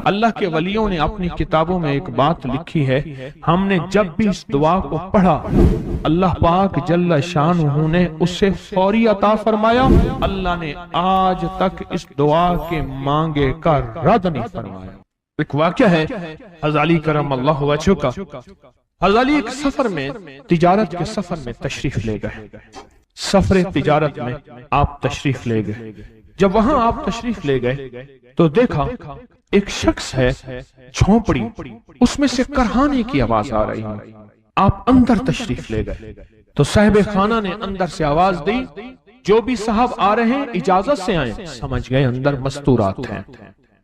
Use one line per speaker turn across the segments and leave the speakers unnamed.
اللہ کے ولیوں نے اپنی کتابوں میں ایک بات لکھی ہے، ہم نے جب بھی اس دعا کو پڑھا اللہ پاک جل شانہ نے اسے فوری عطا فرمایا، اللہ نے آج تک اس دعا کے مانگے کا رد نہیں فرمایا۔ ایک واقعہ ہے حضرت علی کرم اللہ وجہہ کا۔ حضرت علی ایک سفر میں، تجارت کے سفر میں تشریف لے گئے، سفر تجارت میں آپ تشریف لے گئے۔ جب وہاں آپ تشریف لے گئے تو دیکھا ایک شخص ہے جھونپڑی، اس میں سے کرہانے کی آواز آ رہی ہے۔ آپ اندر تشریف لے گئے تو صاحب خانہ نے اندر سے آواز دی، جو بھی صاحب آ رہے ہیں اجازت سے آئیں۔ سمجھ گئے اندر مستورات ہیں۔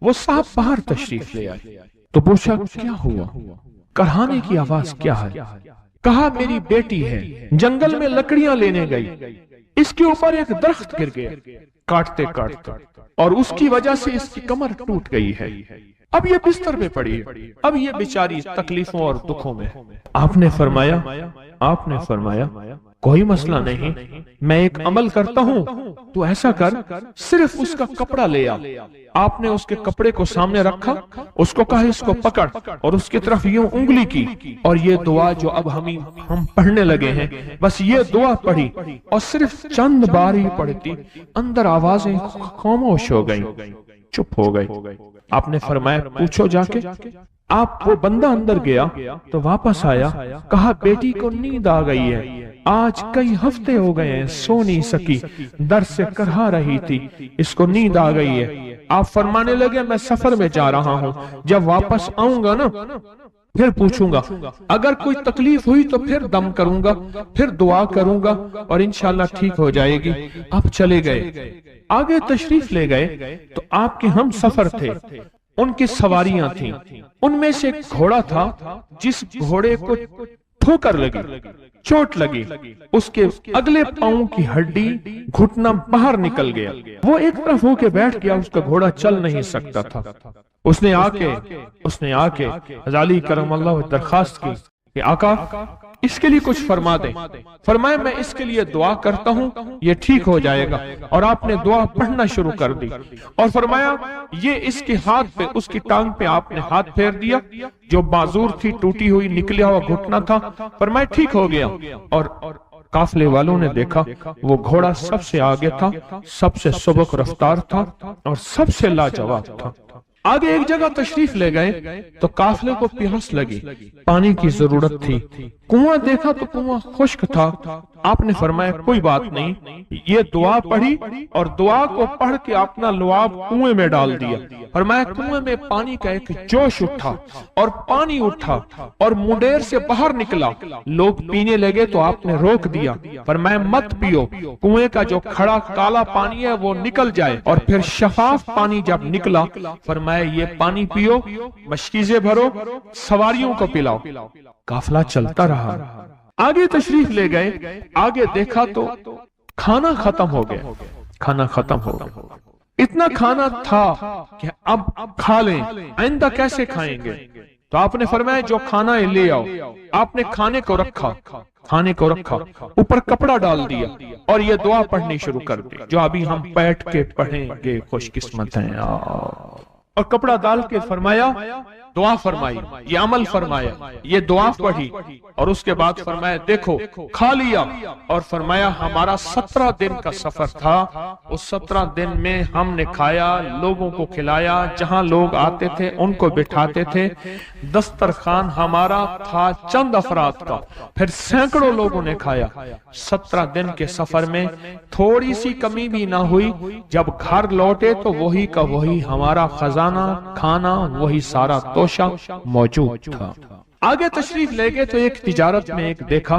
وہ صاحب باہر تشریف لے آئے تو پوچھا کیا ہوا، کرہانے کی آواز کیا ہے؟ کہا میری بیٹی ہے، جنگل میں لکڑیاں لینے گئی، اس کے اوپر ایک درخت گر گیا کاٹتے کاٹتے، اور اس کی وجہ سے اس کی کمر ٹوٹ گئی ہے، اب یہ بستر میں پڑی ہے، اب یہ بیچاری تکلیفوں اور دکھوں میں۔ آپ نے فرمایا کوئی مسئلہ نہیں، میں ایک عمل کرتا ہوں، تو ایسا کر صرف اس کا کپڑا لے آ۔ آپ نے اس کے کپڑے کو سامنے رکھا، اس کو کہا اس کو پکڑ، اور اس کی طرف یوں انگلی کی، اور یہ دعا جو اب ہم پڑھنے لگے ہیں، بس یہ دعا پڑھی، اور صرف چند بار ہی پڑھتی اندر آوازیں خاموش ہو گئیں، چپ ہو گئی۔ آپ نے فرمایا پوچھو جا کے۔ آپ وہ بندہ اندر گیا تو واپس آیا، کہا بیٹی کو نیند آ گئی ہے، آج کئی ہفتے ہو گئے ہیں سو نہیں سکی، در سے کرہا رہی تھی، اس کو نیند آ گئی ہے۔ آپ فرمانے لگے میں سفر میں جا رہا ہوں، جب واپس آؤں گا نا پھر پوچھوں گا، اگر کوئی تکلیف ہوئی تو پھر دم کروں گا، پھر دعا کروں گا، اور انشاءاللہ ٹھیک ہو جائے گی۔ آپ چلے گئے، آگے تشریف لے گئے تو آپ کے ہم سفر تھے، ان کی سواریاں تھیں، ان میں سے ایک گھوڑا تھا جس گھوڑے کو ٹھوکر لگی، چوٹ لگی، اس کے اگلے پاؤں کی ہڈی گھٹنا باہر نکل گیا، وہ ایک طرف ہو کے بیٹھ گیا، اس کا گھوڑا چل نہیں سکتا تھا۔ اس نے آ کے حضرت علی کرم اللہ درخواست کی کہ آقا اس کے لیے کچھ فرما دیں۔ فرمایا میں اس کے لیے دعا کرتا ہوں، یہ ٹھیک ہو جائے گا، اور آپ نے دعا پڑھنا شروع کر دی، اور فرمایا یہ اس کے ہاتھ پہ، اس کی ٹانگ پہ آپ نے ہاتھ پھیر دیا، جو معذور تھی ٹوٹی ہوئی نکلیا ہوا گھٹنا تھا، فرمایا ٹھیک ہو گیا۔ اور قافلے والوں نے دیکھا وہ گھوڑا سب سے آگے تھا، سب سے سبک رفتار تھا، اور سب سے لاجواب تھا۔ آگے ایک جگہ تشریف لے گئے تو قافلے کو پیاس لگی، پانی کی ضرورت تھی، کنواں دیکھا تو کنواں خشک تھا۔ آپ نے فرمایا کوئی بات نہیں، یہ دعا پڑھی، اور دعا کو پڑھ کے اپنا لعاب کنویں میں ڈال دیا۔ فرمایا کنویں میں پانی کا ایک جوش اٹھا، اور پانی اٹھا اور منڈیر سے باہر نکلا، لوگ پینے لگے تو آپ نے روک دیا، فرمایا مت پیو، کنویں کا جو کھڑا کالا پانی ہے وہ نکل جائے، اور پھر شفاف پانی جب نکلا فرمایا یہ پانی پیو، مشکیزیں بھرو، سواریوں کو پلاؤ۔ قافلہ چلتا رہا، آگے تشریف لے گئے، آگے دیکھا تو کھانا ختم ہو گیا، اتنا کھانا تھا کہ اب کھا لیں، آئندہ کیسے کھائیں گے؟ تو آپ نے فرمایا جو کھانا ہے لے آؤ۔ آپ نے کھانے کو رکھا، اوپر کپڑا ڈال دیا، اور یہ دعا پڑھنی شروع کر دی جو ابھی ہم بیٹھ کے پڑھیں گے، خوش قسمت ہیں۔ اور کپڑا ڈال کے فرمایا دعا فرمائی، یہ عمل فرمایا، یہ دعا پڑھی، اور اس کے بعد فرمایا دیکھو کھا لیا، اور فرمایا ہمارا 17 دن کا سفر تھا، اس 17 دن میں ہم نے کھایا، لوگوں کو کھلایا، جہاں لوگ آتے تھے ان کو بٹھاتے تھے، دسترخوان ہمارا تھا چند افراد کا، پھر سینکڑوں لوگوں نے کھایا۔ 17 دن کے سفر میں تھوڑی سی کمی بھی نہ ہوئی، جب گھر لوٹے تو وہی کا وہی ہمارا خزانہ، کھانا وہی سارا توشہ موجود تھا۔ آگے تشریف لے گئے تو ایک تجارت میں ایک دیکھا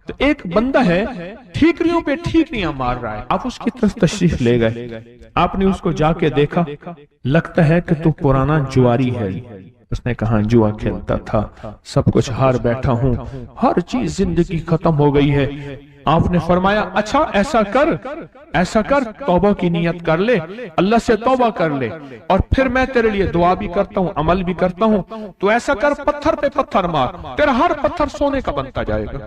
تو ایک بندہ ہے ٹھیکریوں پہ ٹھیکریاں مار رہا ہے، آپ اس کی طرف تشریف لے گئے، آپ نے اس کو جا کے دیکھا، لگتا ہے کہ تو پرانا جواری ہے۔ اس نے کہا جوا کھیلتا تھا، سب کچھ ہار بیٹھا ہوں، ہر چیز زندگی ختم ہو گئی ہے۔ آپ نے فرمایا اچھا ایسا کر توبہ کی نیت کر لے، اللہ سے توبہ کر لے، اور پھر میں تیرے لیے دعا بھی کرتا ہوں، عمل بھی کرتا ہوں، تو ایسا کر پتھر پہ پتھر مار، تیرا ہر پتھر سونے کا بنتا جائے گا۔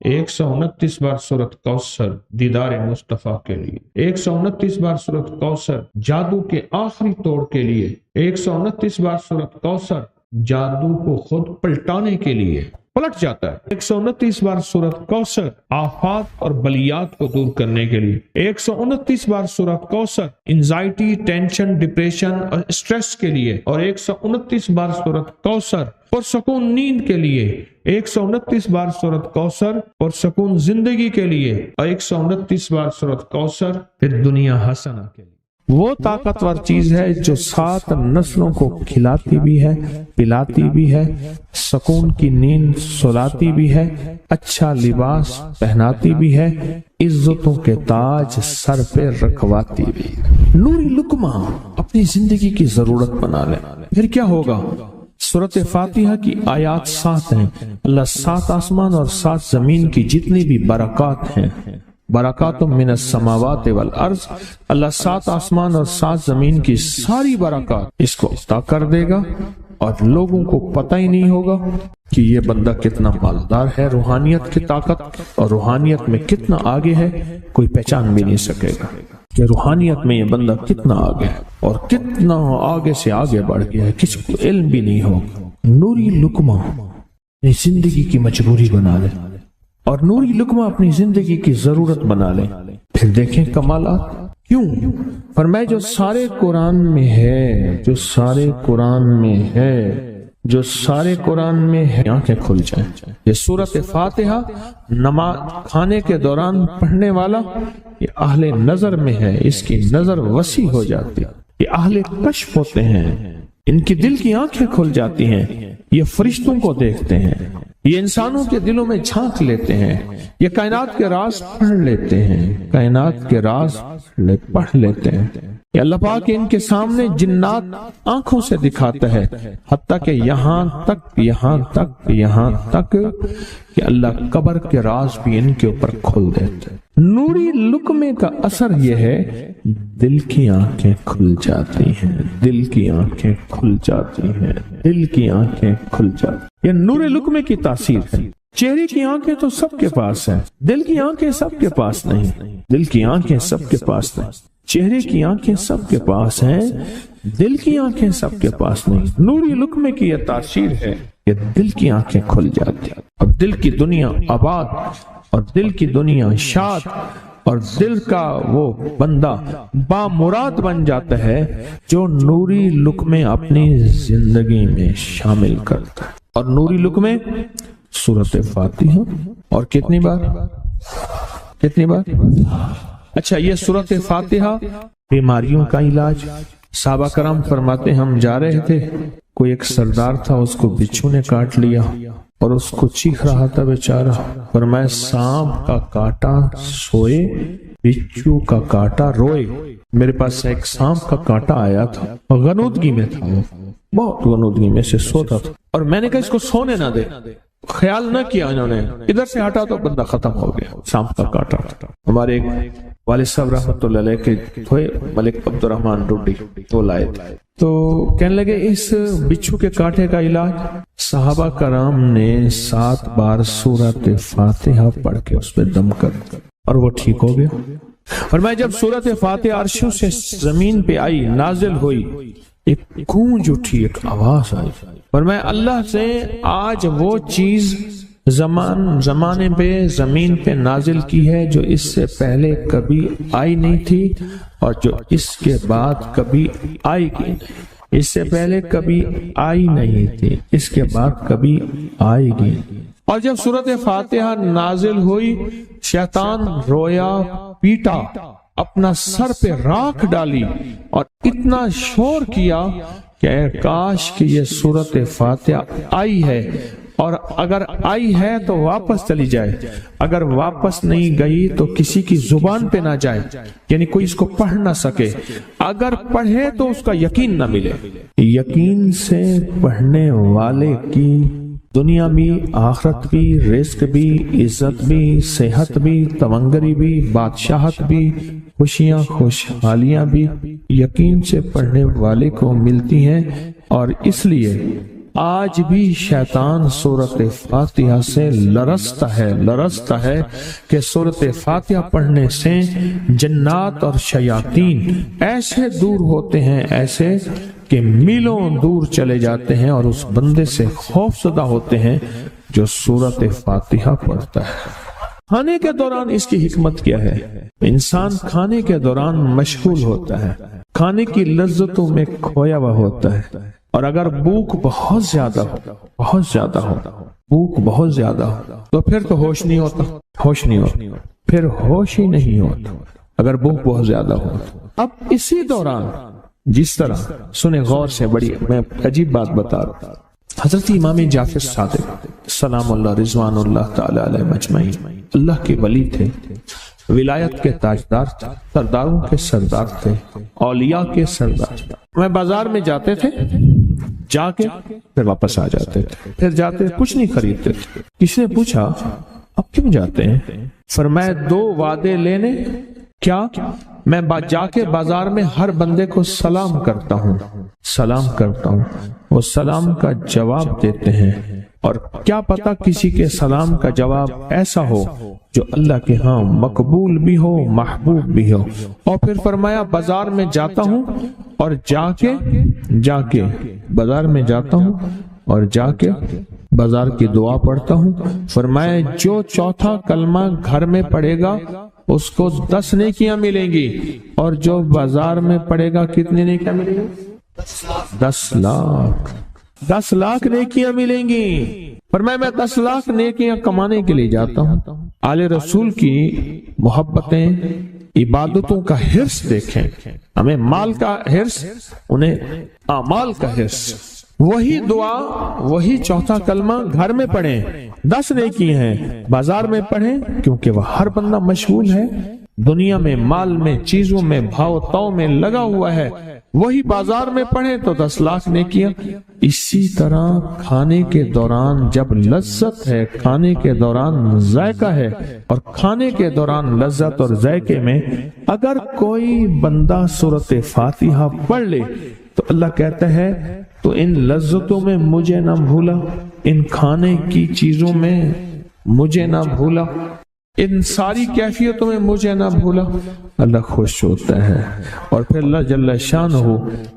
129 بار سورۃ کوثر دیدار مصطفیٰ کے لیے، 129 بار سورۃ کوثر جادو کے آخری توڑ کے لیے، 129 بار سورۃ کوثر جادو کو خود پلٹانے کے لیے، پلٹ جاتا ہے۔ 129 بار سورۃ کوثر آفات اور بلیات کو دور کرنے کے لیے، 129 بار سورۃ کوثر انزائٹی، ٹینشن، ڈپریشن اور اسٹریس کے لیے، اور 129 بار سورۃ کوثر پرسکون نیند کے لیے، 129 بار سورۃ کوثر پرسکون زندگی کے لیے، اور 129 بار سورۃ کوثر پھر دنیا حسنہ کے لیے۔ وہ طاقتور چیز ہے جو 7 نسلوں کو کھلاتی بھی ہے، پلاتی بھی ہے، سکون کی نیند سلاتی بھی ہے، اچھا لباس پہناتی بھی ہے، عزتوں کے تاج سر پہ رکھواتی بھی ہے۔ نوری لقمہ اپنی زندگی کی ضرورت بنا لیں، پھر کیا ہوگا؟ سورۃ فاتحہ کی آیات 7 ہیں۔ اللہ 7 آسمان اور 7 زمین کی جتنی بھی برکات ہیں، برکات من السماوات والارض، اللہ 7 آسمان اور 7 زمین کی ساری برکات اس کو عطا کر دے گا، اور لوگوں کو پتہ ہی نہیں ہوگا کہ یہ بندہ کتنا مالدار ہے، روحانیت کی طاقت اور روحانیت میں کتنا آگے ہے، کوئی پہچان بھی نہیں سکے گا کہ روحانیت میں یہ بندہ کتنا آگے ہے اور کتنا آگے سے آگے بڑھ گیا ہے، کسی کو علم بھی نہیں ہوگا۔ نوری لقمہ اپنی زندگی کی مجبوری بنا لے، اور نوری لقمہ اپنی زندگی کی ضرورت بنا لے، پھر دیکھیں کمالات۔ کیوں؟ فرمائے جو سارے قرآن میں ہے، جو سارے قرآن میں ہے، جو سارے قرآن میں ہے، آنکھیں کھل جائیں۔ یہ سورۃ فاتحہ نماز کھانے کے دوران پڑھنے والا یہ اہل نظر میں ہے، اس کی نظر وسیع ہو جاتی ہے، یہ اہل کشف ہوتے ہیں، ان کی دل کی آنکھیں کھل جاتی ہیں، یہ فرشتوں کو دیکھتے ہیں، یہ انسانوں کے دلوں میں جھانک لیتے ہیں، یہ کائنات کے راز پڑھ لیتے ہیں، کائنات کے راز پڑھ لیتے ہیں۔ یہ اللہ پاک ان کے سامنے جنات آنکھوں سے دکھاتا ہے، حتیٰ کہ یہاں تک کہ اللہ قبر کے راز بھی ان کے اوپر کھول دیتے ہیں۔ نوری لقمے کا اثر یہ ہے، دل کی آنکھیں کھل جاتی ہیں، دل کی آنکھیں کھل جاتی ہیں، دل کی آنکھیں کھل جاتی ہیں۔ یہ نور لقمے کی تاثیر ہے۔ چہرے کی آنکھیں تو سب کے پاس ہیں، دل کی آنکھیں سب کے پاس نہیں، دل کی آنکھیں سب کے پاس نہیں، چہرے کی آنکھیں سب کے پاس ہیں، دل کی آنکھیں سب کے پاس نہیں۔ نوری لقمے کی یہ تاثیر ہے کہ دل کی آنکھیں کھل جاتی ہیں، اور دل کی دنیا آباد، اور دل کی دنیا شاد، اور دل کا وہ بندہ بامراد بن جاتا ہے جو نوری لقمے اپنی زندگی میں شامل کرتا ہے۔ اور نوری لقمے سورۃ فاتحہ، اور کتنی بار؟ اچھا، یہ سورۃ فاتحہ بیماریوں کا علاج۔ صحابہ کرام فرماتے ہم جا رہے تھے، کوئی ایک سردار تھا، اس کو بچھو نے کاٹ لیا اور اس کو چیخ رہا تھا بیچارہ، فرمایا سانپ کا کاٹا سوئے، بچھو کا کاٹا روئے۔ میرے پاس ایک سانپ کا کاٹا آیا تھا، غنودگی میں تھا، وہ بہت غنودگی میں سے سوتا تھا، اور میں نے کہا اس کو سونے نہ دے، خیال نہ کیا انہوں نے، ادھر سے ہٹا تو بندہ ختم ہو گیا، سانپ کا کاٹا۔ ہمارے ایک والد صاحب رحمۃ اللہ علیہ کے تھے، ملک عبد الرحمن ڈوڈی، وہ لائے تھے، تو کہنے لگے اس بچھو کے کاٹے کا علاج، صحابہ کرام نے 7 بار سورۃ فاتحہ پڑھ کے اس پہ دم کر دیا اور وہ ٹھیک ہو گیا۔ اور میں جب سورۃ فاتحہ عرشوں سے زمین پہ آئی، نازل ہوئی، ایک گونج اٹھی، ایک آواز آئی، اور میں اللہ سے آج وہ چیز زمانے پہ زمین پہ نازل کی ہے جو اس سے پہلے کبھی آئی نہیں تھی، اور جو اس کے بعد کبھی آئے گی نہیں۔ اس سے پہلے کبھی آئی نہیں تھی، اس کے بعد کبھی آئے گی۔ اور جب سورۃ فاتحہ نازل ہوئی، شیطان رویا، پیٹا، اپنا سر پہ راکھ ڈالی اور اتنا شور کیا کہ کاش کہ یہ سورۃ فاتحہ آئی ہے، اور اگر آئی ہے تو واپس چلی جائے، اگر واپس نہیں گئی تو کسی کی زبان پہ نہ جائے، یعنی کوئی اس کو پڑھ نہ سکے، اگر پڑھے تو اس کا یقین نہ ملے۔ یقین سے پڑھنے والے کی دنیا بھی، آخرت بھی، رزق بھی، عزت بھی، صحت بھی، تونگری بھی، بادشاہت بھی، خوشیاں خوشحالیاں بھی یقین سے پڑھنے والے کو ملتی ہیں۔ اور اس لیے آج بھی شیطان سورت فاتحہ سے لرزتا ہے کہ سورت فاتحہ پڑھنے سے جنات اور شیاطین ایسے دور ہوتے ہیں، ایسے کہ میلوں دور چلے جاتے ہیں اور اس بندے سے خوف زدہ ہوتے ہیں جو سورت فاتحہ پڑھتا ہے۔ کھانے کے دوران اس کی حکمت کیا ہے؟ انسان کھانے کے دوران مشغول ہوتا ہے، کھانے کی لذتوں میں کھویا ہوا ہوتا ہے، اور اگر بھوک بہت زیادہ ہو بھوک بہت زیادہ ہو تو پھر تو ہوش نہیں ہوتا، پھر ہوش ہی نہیں ہوتا اگر بھوک بہت زیادہ ہو۔ اب اسی دوران جس طرح سنیں غور سے، بڑی میں عجیب بات بتا رہا ہوں، حضرت امام جعفر صادق سلام اللہ رضوان اللہ تعالی علیہ مجمعین اللہ کے ولی تھے، ولایت کے تاجدار تھے، سرداروں کے سردار تھے، اولیاء کے سردار تھے۔ میں بازار میں جاتے تھے، جا کے پھر واپس آ جاتے تھے، پھر جاتے کچھ نہیں خریدتے تھے۔ کسی نے پوچھا اب کیوں جاتے ہیں؟ فرمایا 2 وعدے لینے، کیا؟ میں جا کے بازار میں ہر بندے کو سلام کرتا ہوں، وہ سلام کا جواب دیتے ہیں، اور کیا پتا کسی کے سلام کا جواب ایسا ہو جو اللہ کے ہاں مقبول بھی ہو، محبوب بھی ہو۔ اور پھر فرمایا بازار میں جاتا ہوں اور جا کے بازار میں جاتا ہوں اور جا کے بازار کی دعا پڑھتا ہوں۔ فرمایا جو چوتھا کلمہ گھر میں پڑھے گا اس کو 10 نیکیاں ملیں گی، اور جو بازار میں پڑھے گا کتنی نیکیاں ملیں گی؟ 10 لاکھ نیکیاں ملیں گی۔ فرمایا میں 10 لاکھ نیکیاں کمانے کے لیے جاتا ہوں۔ آل رسول کی محبتیں، عبادتوں کا حرص دیکھیں، ہمیں مال کا حرص، انہیں اعمال کا حرص۔ وہی دعا، وہی چوتھا کلمہ گھر میں پڑھیں 10 نیکی ہیں، بازار میں پڑھیں کیونکہ وہ ہر بندہ مشغول ہے، دنیا میں، مال میں، چیزوں میں، بھاؤ تاؤ میں لگا ہوا ہے، وہی بازار میں پڑھیں تو 10 لاکھ نیکیاں۔ اسی طرح کھانے کے دوران جب لذت ہے، کھانے کے دوران ذائقہ ہے، اور کھانے کے دوران لذت اور ذائقے میں اگر کوئی بندہ سورت فاتحہ پڑھ لے تو اللہ کہتا ہے تو ان لذتوں میں مجھے نہ بھولا، ان کھانے کی چیزوں میں مجھے نہ بھولا، ان ساری کیفیتوں میں مجھے نہ بھولا۔ اللہ خوش ہوتا ہے، اور پھر اللہ جل شانہ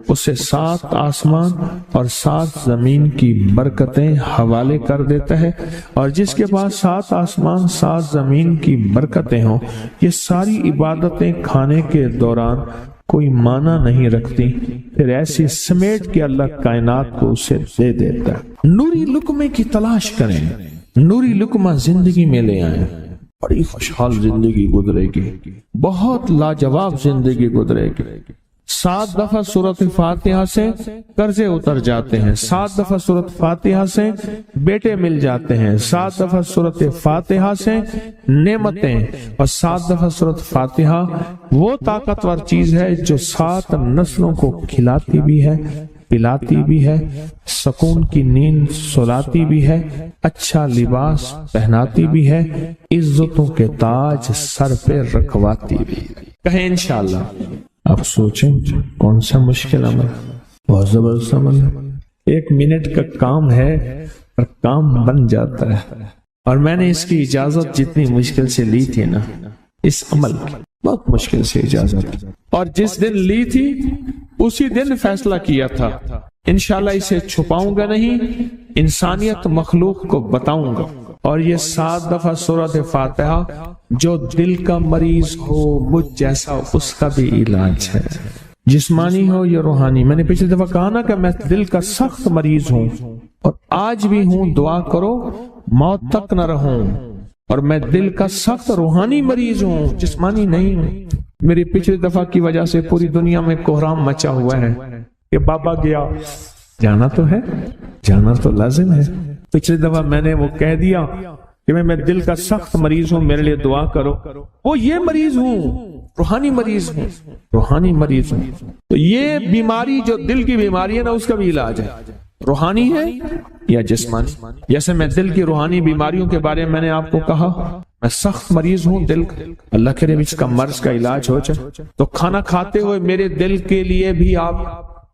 اسے 7 آسمان اور 7 زمین کی برکتیں حوالے کر دیتا ہے، اور جس کے پاس 7 آسمان 7 زمین کی برکتیں ہوں، یہ ساری عبادتیں کھانے کے دوران کوئی معنی نہیں رکھتی، پھر ایسی سمیٹ کے اللہ کائنات کو اسے دے دیتا ہے۔ نوری لقمے کی تلاش کریں، نوری لقمہ زندگی میں لے آئیں، بڑی خوشحال زندگی گزرے گی، بہت لاجواب زندگی گزرے گی۔ 7 دفعہ سورت فاتحہ سے قرضے اتر جاتے ہیں، 7 دفعہ سورت فاتحہ سے بیٹے مل جاتے ہیں، 7 دفعہ سورت فاتحہ سے نعمتیں، اور 7 دفعہ سورت فاتحہ وہ طاقتور چیز ہے جو 7 نسلوں کو کھلاتی بھی ہے، پلاتی بھی ہے، سکون کی نیند سلاتی بھی ہے، اچھا لباس پہناتی بھی ہے، عزتوں کے تاج سر پہ رکھواتی بھی ہے۔ کہیں انشاءاللہ۔ آپ سوچیں کون سا مشکل عمل، بہت زبردست عمل ہے، 1 منٹ کا کام ہے اور کام بن جاتا ہے۔ اور میں نے اس کی اجازت جتنی مشکل سے لی تھی نا، اس عمل کی بہت مشکل سے اجازت، اور جس دن لی تھی اسی دن فیصلہ کیا تھا انشاءاللہ اسے چھپاؤں گا نہیں، انسانیت مخلوق کو بتاؤں گا۔ اور یہ 7 دفعہ سورۃ فاتحہ جو دل کا مریض ہو مجھ جیسا، اس کا بھی علاج ہے، جسمانی ہو یا روحانی۔ میں نے پچھلی دفعہ کہا نا کہ میں دل کا سخت مریض ہوں اور آج بھی ہوں، دعا کرو موت تک نہ رہوں، اور میں دل کا سخت روحانی مریض ہوں، جسمانی نہیں ہوں۔ میری پچھلی دفعہ کی وجہ سے پوری دنیا میں کوہرام مچا ہوا ہے کہ بابا گیا، جانا تو ہے، جانا تو لازم ہے۔ پچھلی دفعہ میں نے وہ کہہ دیا کہ میں دل کا سخت مریض ہوں، میرے لیے دعا کرو، وہ یہ مریض ہوں، روحانی مریض ہوں، روحانی مریض ہوں۔ تو یہ بیماری جو دل کی بیماری ہے نا، اس کا بھی علاج ہے، روحانی ہے یا جسمانی۔ جیسے میں دل کی روحانی بیماریوں کے بارے میں نے آپ کو کہا، میں سخت مریض ہوں دل کا، اللہ کرے اس کا مرض کا علاج ہو جائے۔ تو کھانا کھاتے ہوئے میرے دل کے لیے بھی آپ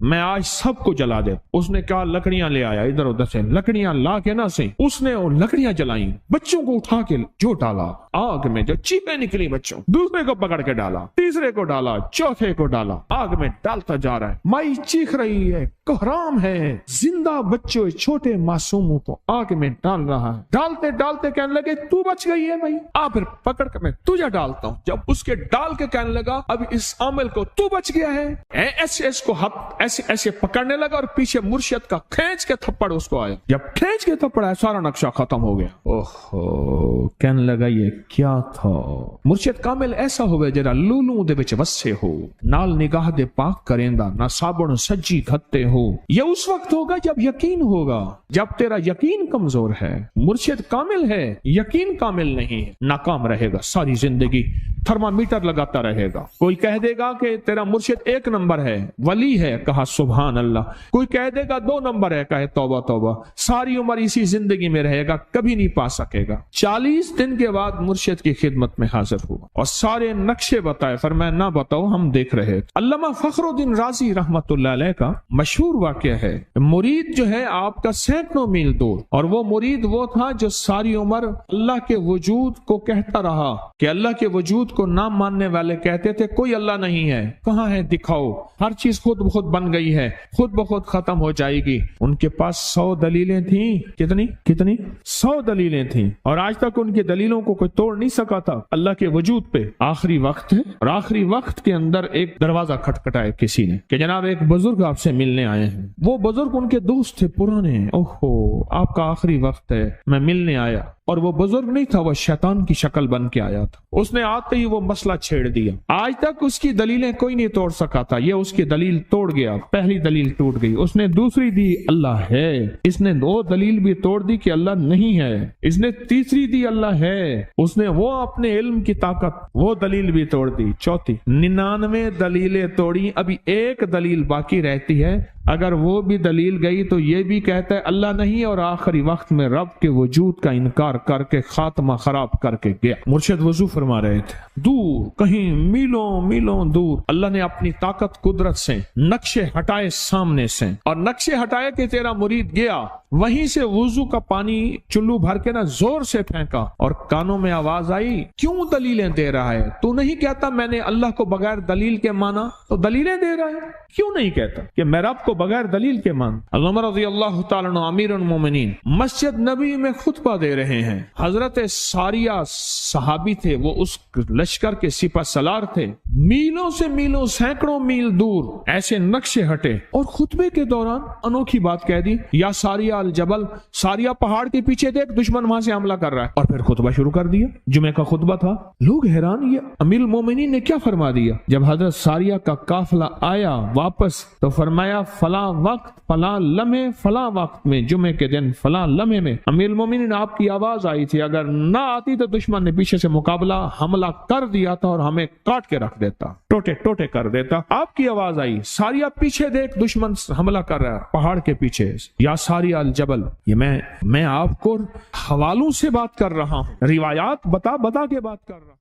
میں آج سب کو جلا دے. اس نے کہا لکڑیاں لے آیا, ادھر ادھر سے لکڑیاں لا کے نہ سے اس نے وہ لکڑیاں جلائیں, بچوں کو اٹھا کے جو ڈالا آگ میں, جو چیخیں نکلی بچوں, دوسرے کو پکڑ کے ڈالا, تیسرے کو ڈالا, چوتھے کو ڈالا, آگ میں ڈالتا جا رہا ہے. مائی چیخ رہی ہے, کوہرام ہے, زندہ بچوں چھوٹے معصوموں کو آگ میں ڈال رہا ہے. ڈالتے ڈالتے کہنے لگے تو بچ گئی ہے بھائی, پھر پکڑ کے میں تجھے ڈالتا ہوں. جب اس کے ڈال کے کہنے لگا اب اس عامل کو تو بچ گیا ہے, ایسے اس کو ایسے ایسے پکڑنے لگا اور پیچھے مرشد کا کھینچ کے تھپڑ اس کو آیا. جب کھینچ کے تھپڑ آیا سارا نقشہ ختم ہو گیا. اوہو, کہنے لگا یہ کیا تھا. مرشد کامل ایسا ہوئے جرا لولوں دے وچ وسے ہو, نال نگاہ دے پاک کریندا, نہ صابن سجی گھتے ہو. یہ اس وقت ہوگا جب یقین ہوگا, جب تیرا یقین کمزور ہے. مرشد کامل ہے, یقین کامل نہیں ہے, ناکام رہے گا ساری زندگی, تھرمامیٹر لگاتا رہے گا. کوئی کہہ دے گا کہ تیرا مرشد 1 نمبر ہے, ولی ہے, کہا سبحان اللہ. کوئی کہہ دے گا 2 نمبر ہے, کہے توبہ توبہ. ساری عمر اسی زندگی میں رہے گا, کبھی نہیں پا سکے گا. 40 دن کے بعد مرشد کی خدمت میں حاضر ہوا اور سارے نقشے بتائے. فرمایا نہ بتاؤ, ہم دیکھ رہے. علامہ فخر الدین رازی رحمت اللہ علیہ کا مشہور واقعہ ہے, مرید جو ہے آپ کا سینکڑوں میل دور, اور وہ مرید وہ تھا جو ساری عمر اللہ کے وجود کو کہتا رہا کہ اللہ کے وجود کو نہ ماننے والے کہتے تھے کوئی اللہ نہیں ہے, کہاں ہے دکھاؤ, ہر چیز خود بخود بن گئی ہے, خود بخود ختم ہو جائے گی. ان کے پاس 100 دلیلیں تھیں. کتنی 100 دلیلیں تھیں, اور آج تک ان کی دلیلوں کو کوئی توڑ نہیں سکا تھا اللہ کے وجود پہ. آخری وقت ہے, اور آخری وقت کے اندر ایک دروازہ کھٹکھٹایا کسی نے کہ جناب ایک بزرگ آپ سے ملنے آئے ہیں. وہ بزرگ ان کے دوست تھے پرانے. اوہو, آپ کا آخری وقت ہے, میں ملنے آیا. اور وہ بزرگ نہیں تھا, وہ شیطان کی شکل بن کے آیا تھا. اس نے آتے ہی وہ مسئلہ چھیڑ دیا. آج تک اس کی دلیلیں کوئی نہیں توڑ سکا تھا, یہ اس کی دلیل توڑ گیا. پہلی دلیل ٹوٹ گئی. اس نے دوسری دی اللہ ہے. اس نے 2 دلیل بھی توڑ دی کہ اللہ نہیں ہے. اس نے تیسری دی اللہ ہے. اس نے وہ اپنے علم کی طاقت, وہ دلیل بھی توڑ دی. چوتھی 99 دلیلیں توڑی, ابھی ایک دلیل باقی رہتی ہے. اگر وہ بھی دلیل گئی تو یہ بھی کہتا ہے اللہ نہیں, اور آخری وقت میں رب کے وجود کا انکار کر کے خاتمہ خراب کر کے گیا. مرشد وضو فرما رہے تھے, دور کہیں میلوں میلوں دور اللہ نے اپنی طاقت قدرت سے نقشے ہٹائے سامنے سے, اور نقشے ہٹائے کہ تیرا مرید گیا. وہیں سے وضو کا پانی چلو بھر کے زور سے پھینکا, اور کانوں میں آواز آئی کیوں دلیلیں دے رہا ہے, تو نہیں کہتا میں نے اللہ کو بغیر دلیل کے مانا, تو دلیلیں دے رہا ہے. کیوں نہیں کہتا کہ میں رب کو بغیر دلیل کے مان. عمر رضی اللہ تعالیٰ عنہ امیر المومنین مسجد نبی میں خطبہ دے رہے ہیں. حضرت ساریہ صحابی تھے, وہ اس لشکر کے سپہ سالار تھے. میلوں سے میلوں, سینکڑوں میل دور ایسے نقشے ہٹے, اور خطبے کے دوران انوکھی بات کہہ دی, یا ساریہ الجبل, ساریہ پہاڑ کے پیچھے دیکھ دشمن وہاں سے حملہ کر رہا ہے. اور پھر خطبہ شروع کر دیا. جمعہ کا خطبہ تھا. لوگ حیران, یہ امیر المومنین نے کیا فرما دیا. جب حضرت ساریہ کا قافلہ آیا واپس تو فرمایا فلاں وقت فلاں لمحے فلاں وقت میں, جمعے کے دن فلاں لمحے میں امیر المومنین آپ کی آواز آئی تھی, اگر نہ آتی تو دشمن نے پیچھے سے مقابلہ حملہ کر دیا تھا اور ہمیں کاٹ کے رکھ دیتا, ٹوٹے ٹوٹے کر دیتا. آپ کی آواز آئی, ساریہ پیچھے دیکھ دشمن حملہ کر رہا ہے پہاڑ کے پیچھے, یا ساریہ الجبل. یہ میں آپ کو حوالوں سے بات کر رہا ہوں, روایات بتا کے بات کر رہا ہوں.